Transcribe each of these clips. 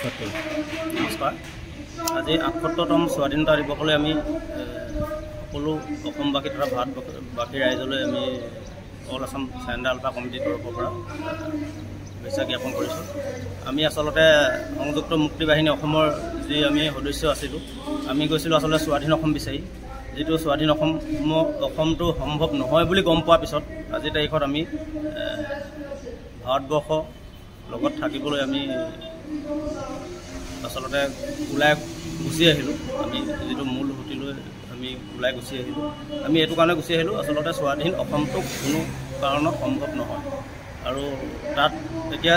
নমস্কাৰ। আজি ৭৮তম স্বাধীনতা দিৱসলৈ আমি সকলো অসমবাসী তথা ভাৰতবাসী ৰাইজলৈ আমি অল আছাম চাৰেণ্ডাৰ আলফা কমিটিৰ তৰফৰ পৰা শুভেচ্ছা জ্ঞাপন কৰিছোঁ। আমি আচলতে সংযুক্ত মুক্তি বাহিনী অসমৰ যি আমি সদস্য আছিলোঁ, আমি গৈছিলোঁ আচলতে স্বাধীন অসম বিচাৰি, যিটো স্বাধীন অসমটো সম্ভৱ নহয় বুলি গম পোৱাৰ পিছত আজিৰ তাৰিখত আমি ভাৰতবৰ্ষ লগত থাকিবলৈ আমি আচলতে ওলাই গুচি আহিলোঁ। আমি যিটো মূল সুঁতিলৈ আমি ওলাই গুচি আহিলোঁ। আমি এইটো কাৰণে গুচি আহিলোঁ, আচলতে স্বাধীন অসমটো কোনো কাৰণত সম্ভৱ নহয়। আৰু তাত এতিয়া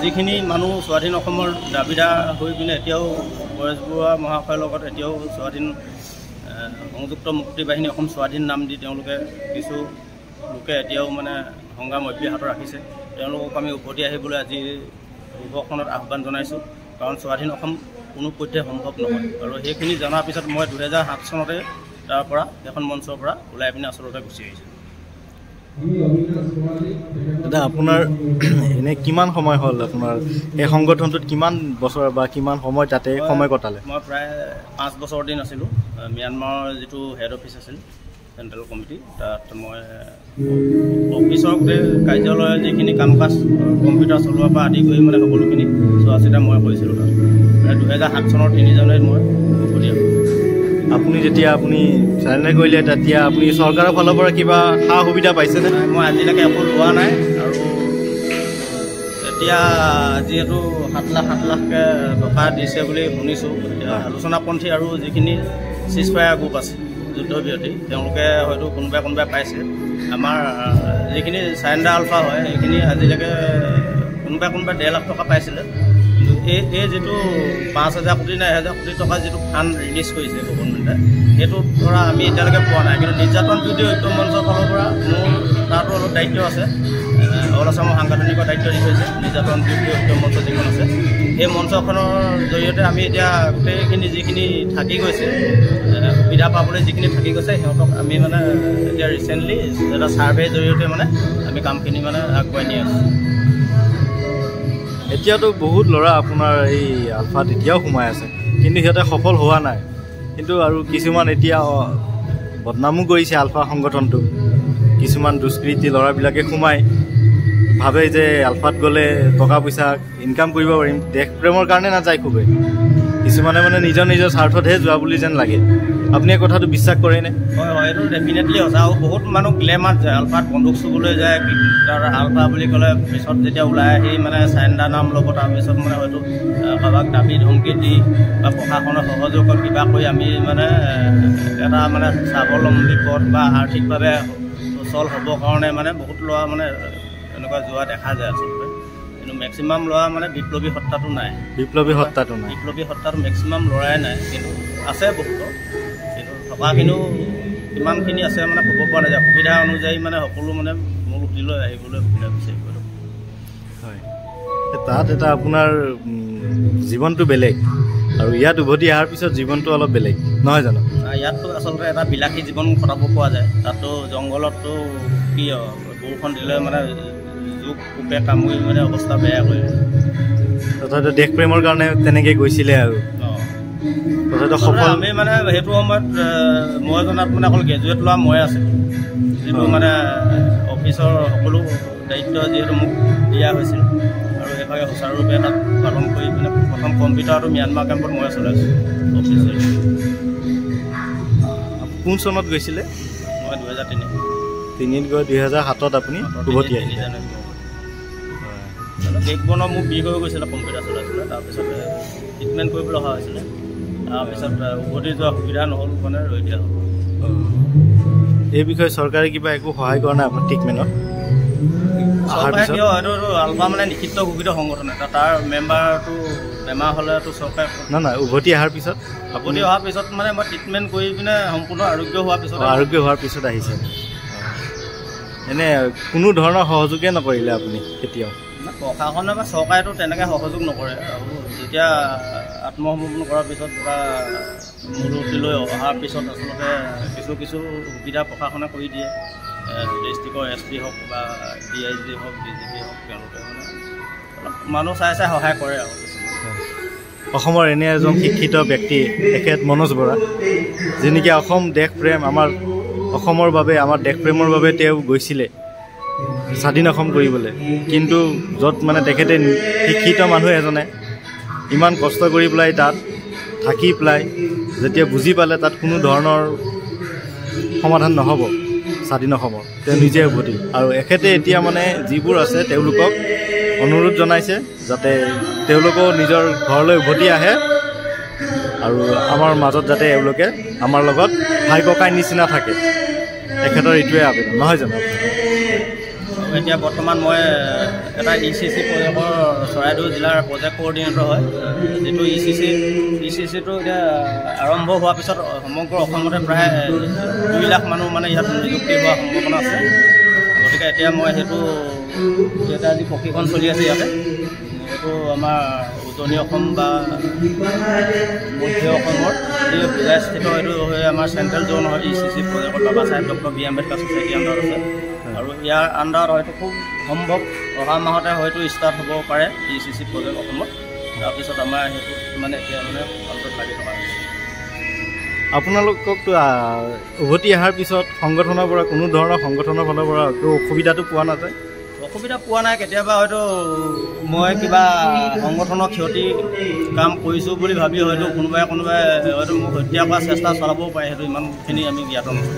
যিখিনি মানুহ স্বাধীন অসমৰ দাবীদাৰ হৈ পিনে এতিয়াও পৰেশ বৰুৱা মহাশয়ৰ লগত এতিয়াও স্বাধীন সংযুক্ত মুক্তি বাহিনী অসম স্বাধীন নাম দি তেওঁলোকে কিছু লোকে এতিয়াও মানে সংগ্ৰাম অব্যাহত ৰাখিছে। তেওঁলোকক আমি উভতি আহিবলৈ আজি উপখনত আহ্বান জনাইছোঁ, কাৰণ স্বাধীন অসম কোনো পধ্যে সম্ভৱ নহয়। আৰু সেইখিনি জনাৰ পিছত মই 2007 চনতে তাৰ পৰা এখন মঞ্চৰ পৰা ওলাই পিনে আচলতে গুচি আহিছোঁ। দাদা, আপোনাৰ এনে কিমান সময় হ'ল আপোনাৰ এই সংগঠনটোত? কিমান বছৰ বা কিমান সময় তাতে সময় কটালে? মই প্ৰায় 5 বছৰ দিন আছিলোঁ। ম্যানমাৰৰ যিটো হেড অফিচ আছিল চেণ্ট্ৰেল কমিটি, তাত মই অফিচৰ গোটেই কাৰ্যালয়ৰ যিখিনি কাম কাজ কম্পিউটাৰ চলোৱাৰ পৰা আদি কৰি মানে সকলোখিনি চোৱা চিতা মই কৰিছিলোঁ। তাত 2007 চনৰ 3 জানুৱাৰীত মই উভতি আহিলোঁ। আপুনি যেতিয়া চাৰেণ্ডাৰ কৰিলে তেতিয়া আপুনি চৰকাৰৰ ফালৰ পৰা কিবা সা সুবিধা পাইছেনে? মই আজিলৈকে একো লোৱা নাই। আৰু এতিয়া যিহেতু 7 লাখকৈ টকা দিছে বুলি শুনিছোঁ, এতিয়া আলোচনাপন্থী আৰু যিখিনি চিজফায়াৰ গ্ৰুপ আছে যুদ্ধবিৰতি, তেওঁলোকে হয়তো কোনোবাই পাইছে। আমাৰ যিখিনি চাৰেণ্ডাৰ আলফা হয় সেইখিনি আজিলৈকে কোনোবাই 1.5 লাখ টকা পাইছিলে। কিন্তু এই যিটো 5,000 কোটি নে 1,000 কোটি টকা যিটো ফাণ্ড ৰিলিজ কৰিছে গভৰ্ণমেণ্টে, সেইটো ধৰা আমি এতিয়ালৈকে পোৱা নাই। কিন্তু নিৰ্যাতন বিৰোধী ঐক্য মঞ্চৰ ফালৰ পৰা মোৰ তাতো অলপ দায়িত্ব আছে, অল আছামৰ সাংগঠনিকৰ দায়িত্ব দি থৈছে। নিৰ্যাতন বিৰোধী ঐক্য মঞ্চ যিখন আছে, সেই মঞ্চখনৰ জৰিয়তে আমি এতিয়া গোটেইখিনি যিখিনি থাকি গৈছে, সুবিধা পাবলৈ যিখিনি থাকি গৈছে, সিহঁতক আমি মানে এতিয়া ৰিচেণ্টলি এটা ছাৰ্ভেৰ জৰিয়তে মানে আমি কামখিনি মানে আগুৱাই নি আছোঁ। এতিয়াতো বহুত ল'ৰা আপোনাৰ এই আলফাত এতিয়াও সোমাই আছে, কিন্তু সিহঁতে সফল হোৱা নাই। কিন্তু আৰু কিছুমান এতিয়া বদনামো কৰিছে আলফা সংগঠনটো। কিছুমান দুষ্কৃতি ল'ৰাবিলাকে সোমাই ভাবে যে আলফাত গ'লে টকা পইচা ইনকাম কৰিব পাৰিম, দেশ প্ৰেমৰ কাৰণে নাযায় খুবেই। কিছুমানে মানে নিজৰ স্বাৰ্থতহে যোৱা বুলি যেন লাগে। আপুনি এই কথাটো বিশ্বাস কৰেনে? হয়, এইটো ডেফিনেটলি সঁচা। আৰু বহুত মানুহ গ্লেমাৰত যায়, আলফাত বন্দুক চুবলৈ যায়। আলফা বুলি ক'লে পিছত যেতিয়া ওলাই আহি মানে চাৰেণ্ডাৰ নাম ল'ব, তাৰপিছত মানে হয়তো কাৰোবাক দাবী ধমকি দি বা প্ৰশাসনৰ সহযোগত কিবা কৰি আমি মানে এটা মানে স্বাৱলম্বী পথ বা আৰ্থিকভাৱে সুচল হ'বৰ কাৰণে মানে বহুত ল'ৰা মানে এনেকুৱা যোৱা দেখা যায় আচলতে। কিন্তু মেক্সিমাম ল'ৰা মানে বিপ্লৱী সত্তাটো নাই। বিপ্লৱী সত্তাটো মেক্সিমাম ল'ৰাই নাই, কিন্তু আছে বহুতো। কিন্তু থকাখিনিও কিমানখিনি আছে মানে ক'ব পৰা নাযায়। সুবিধা অনুযায়ী মানে সকলো মানে মূল সুঁতিলৈ আহিবলৈ সুবিধা বিচাৰিব। হয়, তাত এটা আপোনাৰ জীৱনটো বেলেগ, আৰু ইয়াত উভতি অহাৰ পিছত জীৱনটো অলপ বেলেগ নহয় জানো? ইয়াততো আচলতে এটা বিলাসী জীৱন কটাব পৰা যায়। তাততো জংঘলততো কি বৰষুণ দিলে মানে জোক পোকে কামুৰি মানে অৱস্থা বেয়া কৰি তথাপিতো দেশ প্ৰেমৰ কাৰণে তেনেকৈ গৈছিলে। আৰু তথাপিতো সফল আমি মানে সেইটো সময়ত মই জনাত মানে অকল গ্ৰেজুৱেট লোৱা মই আছিলোঁ, যিটো মানে অফিচৰ সকলো দায়িত্ব যিহেতু মোক দিয়া হৈছিল। আৰু সেইভাগে সুচাৰুৰূপে তাত পালন কৰি মানে প্ৰথম কম্পিউটাৰটো ম্যানমাৰ কেম্পত মই চলাইছোঁ অফিচিয়েল। কোন চনত গৈছিলে? মই 2003 গৈ 2007 আপুনি উভতি আহিলে। কেকবনৰ মোক বিষ হৈ গৈছিলে কম্পিউটাৰ চলাইছিলে। তাৰপিছত ট্ৰিটমেণ্ট কৰিবলৈ অহা হৈছিলে। তাৰপিছত উভতি যোৱা সুবিধা নহ'ল, মানে ৰৈ দিয়া হ'ল। এই বিষয়ে চৰকাৰে কিবা একো সহায় কৰা নাই আপোনাৰ ট্ৰিটমেণ্টত? চৰকাৰে কিয়, এইটো আলফা মানে নিষিদ্ধ ঘোষিত সংগঠন এটা, তাৰ মেম্বাৰটো বেমাৰ হ'লেতো চৰকাৰে নাই। উভতি অহাৰ পিছত মানে মই ট্ৰিটমেণ্ট কৰি পিনে সম্পূৰ্ণ আৰোগ্য হোৱাৰ পিছত আহিছে। এনে কোনো ধৰণৰ সহযোগে নকৰিলে আপুনি কেতিয়াও? প্ৰশাসনে বা চৰকাৰেতো তেনেকৈ সহযোগ নকৰে। আৰু যেতিয়া আত্মসমৰ্পণ কৰাৰ পিছত বা মূল সুঁতিলৈ অহাৰ পিছত আচলতে কিছু সুবিধা প্ৰশাসনে কৰি দিয়ে। ডিষ্ট্ৰিক্টৰ SP হওক বা DIG হওক, DGP হওক, তেওঁলোকে মানে অলপ মানুহ চাই সহায় কৰে আৰু। অসমৰ এনে এজন শিক্ষিত ব্যক্তি তেখেত মনোজ বৰা, যি নেকি অসম দেশ প্ৰেম আমাৰ অসমৰ বাবে আমাৰ দেশ প্ৰেমৰ বাবে তেওঁ গৈছিলে স্বাধীন অসম কৰিবলৈ। কিন্তু য'ত মানে তেখেতে শিক্ষিত মানুহ এজনে ইমান কষ্ট কৰি পেলাই তাত থাকি পেলাই যেতিয়া বুজি পালে তাত কোনো ধৰণৰ সমাধান নহ'ব স্বাধীন অসমৰ, তেওঁ নিজে উভতি আৰু এখেতে এতিয়া মানে যিবোৰ আছে তেওঁলোকক অনুৰোধ জনাইছে যাতে তেওঁলোকেও নিজৰ ঘৰলৈ উভতি আহে আৰু আমাৰ মাজত যাতে এওঁলোকে আমাৰ লগত ভাই ককাই নিচিনা থাকে। তেখেতৰ এইটোৱে আবেদন, নহয় জানো? এতিয়া বৰ্তমান মই এটা ECC প্ৰজেক্টৰ চৰাইদেউ জিলাৰ প্ৰজেক্ট কোঅৰ্ডিনেটৰ হয়। যিটো ECCটো এতিয়া আৰম্ভ হোৱাৰ পিছত সমগ্ৰ অসমতে প্ৰায় 2 লাখ মানুহ মানে ইয়াত নিযুক্তি হোৱাৰ সম্ভাৱনা আছে। গতিকে এতিয়া মই সেইটো এটা যি প্ৰশিক্ষণ চলি আছে ইয়াতে, সেইটো আমাৰ উজনি অসম বা মধ্য অসমৰ যি জিলাস্থিত এইটো হৈ আমাৰ চেণ্ট্ৰেল জ'ন হয় ECC প্ৰজেক্টৰ বাবা চাহেব ডক্টৰ বি আম্বেদকাৰ ছ'চাইটি আণ্ডাৰত আছে। আৰু ইয়াৰ আণ্ডাৰত হয়তো খুব সম্ভৱ অহা মাহতে হয়তো ষ্টাৰ্ট হ'ব পাৰে ECC প্ৰজেক্ট অসমত। তাৰপিছত আমাৰ সেইটো মানে এতিয়া মানে ভালকৈ লাগি থকা হৈছে। আপোনালোককতো উভতি অহাৰ পিছত সংগঠনৰ পৰা কোনো ধৰণৰ সংগঠনৰ ফালৰ পৰা একো অসুবিধাটো পোৱা নাযায়? অসুবিধা পোৱা নাই। কেতিয়াবা হয়তো মই কিবা সংগঠনৰ ক্ষতি কাম কৰিছোঁ বুলি ভাবি হয়তো কোনোবাই হয়তো মোক হত্যা কৰাৰ চেষ্টা চলাবও পাৰে, সেইটো ইমানখিনি আমি জ্ঞাত নহয়।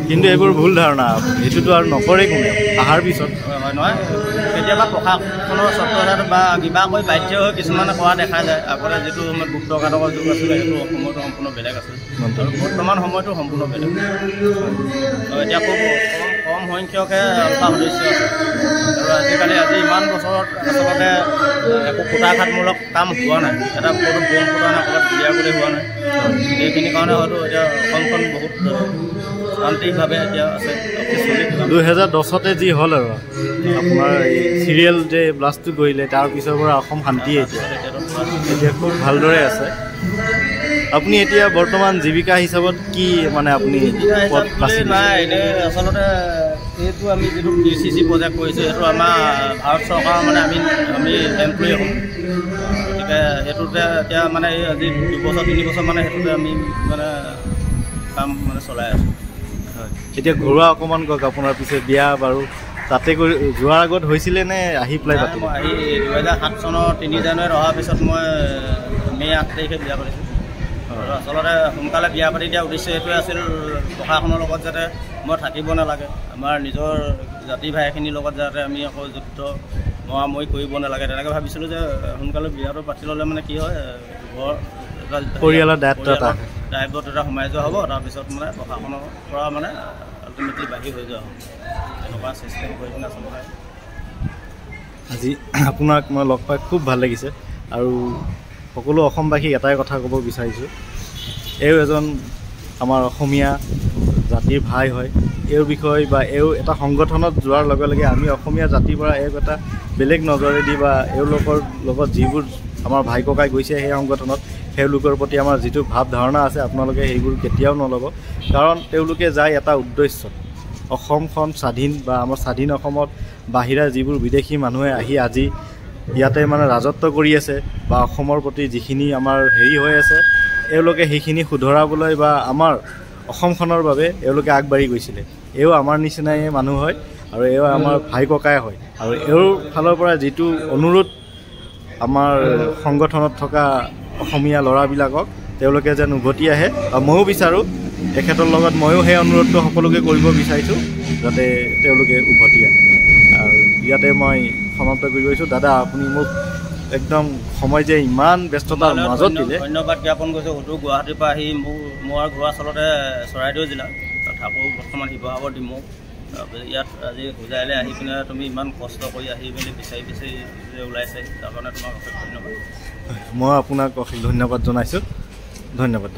কিন্তু এইবোৰ ভুল ধাৰণা, সেইটোতো আৰু নকৰে কোনে অহাৰ পিছত। হয় নহয়, কেতিয়াবা প্ৰশাসনৰ চত্বৰত বা কিবা কৰি বাধ্য হৈ কিছুমানে কৰা দেখা যায়। আগতে যিটো সময়ত গুপ্তঘাতকৰ যুগ আছিলে সেইটো সময়টো সম্পূৰ্ণ বেলেগ আছিল আৰু বৰ্তমান সময়টো সম্পূৰ্ণ বেলেগ। এতিয়া খুব কম সংখ্যকে আলফা সদস্য আছে আৰু আজি ইমান বছৰত আচলতে একো কুটাঘাতমূলক কাম হোৱা নাই। এটা ক'তো বম ফুটা নাই, ক'ৰবাত গুলীয়াগুলি হোৱা নাই। সেইখিনি কাৰণে হয়তো এতিয়া অসমখন বহুত শান্তিভাৱে এতিয়া আছে। 2010 যি হ'ল আৰু আপোনাৰ এই চিৰিয়েল যে ব্লাষ্টটো কৰিলে তাৰ পিছৰ পৰা অসম শান্তিয়ে এতিয়া খুব ভালদৰে আছে। আপুনি এতিয়া বৰ্তমান জীৱিকা হিচাপত কি মানে আপুনি নাই? এনেই আচলতে এইটো আমি যিটো ECC প্ৰজেক্ট কৰিছোঁ সেইটো আমাৰ ভাৰত চৰকাৰৰ মানে আমি এমপ্লয়ী হ'ম। গতিকে সেইটোতে এতিয়া মানে এই আজি 2 বছৰ 3 বছৰ মানে সেইটোতে আমি মানে কাম মানে চলাই আছোঁ। হয়, এতিয়া ঘৰুৱা অকণমান কওক। আপোনাৰ পিছে বিয়া বাৰু তাতে কৰি যোৱাৰ আগত হৈছিলে নে আহি পেলাই পাতিলে? মই আহি 2007 চনৰ 3 জানুৱাৰীত অহাৰ পিছত মই মে 8 তাৰিখে বিয়া কৰিছোঁ। আচলতে সোনকালে বিয়া পাতি দিয়া উদ্দেশ্য এইটোৱে আছিল, প্ৰশাসনৰ লগত যাতে মই থাকিব নালাগে, আমাৰ নিজৰ জাতি ভাইখিনিৰ লগত যাতে আমি আকৌ যুদ্ধ মৰামৰি কৰিব নালাগে, তেনেকৈ ভাবিছিলোঁ যে সোনকালে বিয়াটো পাতি ল'লে মানে কি হয় ঘৰ পৰিয়ালৰ দায়িত্ব এটা সোমাই যোৱা হ'ব। তাৰপিছত মানে প্ৰশাসনৰ পৰা মানে আল্টিমেটলি বাহিৰ হৈ যোৱা হ'ব। এনেকুৱা চিষ্টেম কৰি কিনে আচলতে আজি আপোনাক মই লগ পাই খুব ভাল লাগিছে আৰু সকলো অসমবাসীক এটাই কথা ক'ব বিচাৰিছোঁ, এও এজন আমাৰ অসমীয়া জাতিৰ ভাই হয়। এওঁৰ বিষয়ে বা এও এটা সংগঠনত যোৱাৰ লগে লগে আমি অসমীয়া জাতিৰ পৰা এওঁক এটা বেলেগ নজৰেদি বা এওঁলোকৰ লগত যিবোৰ আমাৰ ভাই ককাই গৈছে সেই সংগঠনত, তেওঁলোকৰ প্ৰতি আমাৰ যিটো ভাৱ ধাৰণা আছে আপোনালোকে সেইবোৰ কেতিয়াও নল'ব। কাৰণ তেওঁলোকে যায় এটা উদ্দেশ্য, অসমখন স্বাধীন বা আমাৰ স্বাধীন অসমত বাহিৰা যিবোৰ বিদেশী মানুহে আহি আজি ইয়াতে মানে ৰাজত্ব কৰি আছে বা অসমৰ প্ৰতি যিখিনি আমাৰ হেৰি হৈ আছে এওঁলোকে সেইখিনি শুধৰাবলৈ বা আমাৰ অসমখনৰ বাবে এওঁলোকে আগবাঢ়ি গৈছিলে। এও আমাৰ নিচিনাই মানুহ হয় আৰু এও আমাৰ ভাই ককাই হয়। আৰু এওঁৰ ফালৰ পৰা যিটো অনুৰোধ আমাৰ সংগঠনত থকা অসমীয়া ল'ৰাবিলাকক, তেওঁলোকে যেন উভতি আহে বা ময়ো বিচাৰোঁ, তেখেতৰ লগত ময়ো সেই অনুৰোধটো সকলোকে কৰিব বিচাৰিছোঁ যাতে তেওঁলোকে উভতি আহে। আৰু ইয়াতে মই সমাপ্ত কৰি গৈছোঁ। দাদা আপুনি মোক একদম সময় যে ইমান ব্যস্ততাৰ মাজত দিলে ধন্যবাদ জ্ঞাপন কৰিছোঁ। হয়তো গুৱাহাটীৰ পৰা আহি মোৰ ঘৰ আচলতে চৰাইদেউ জিলা, থাকোঁ বৰ্তমান শিৱসাগৰ ডিমৌ। ইয়াত আজি হোজাইলৈ আহি পিনে তুমি ইমান কষ্ট কৰি আহি মেলি বিচাৰি ওলাইছে, তাৰ কাৰণে তোমাক অশেষ ধন্যবাদ। মই আপোনাক অশেষ ধন্যবাদ জনাইছোঁ। ধন্যবাদ।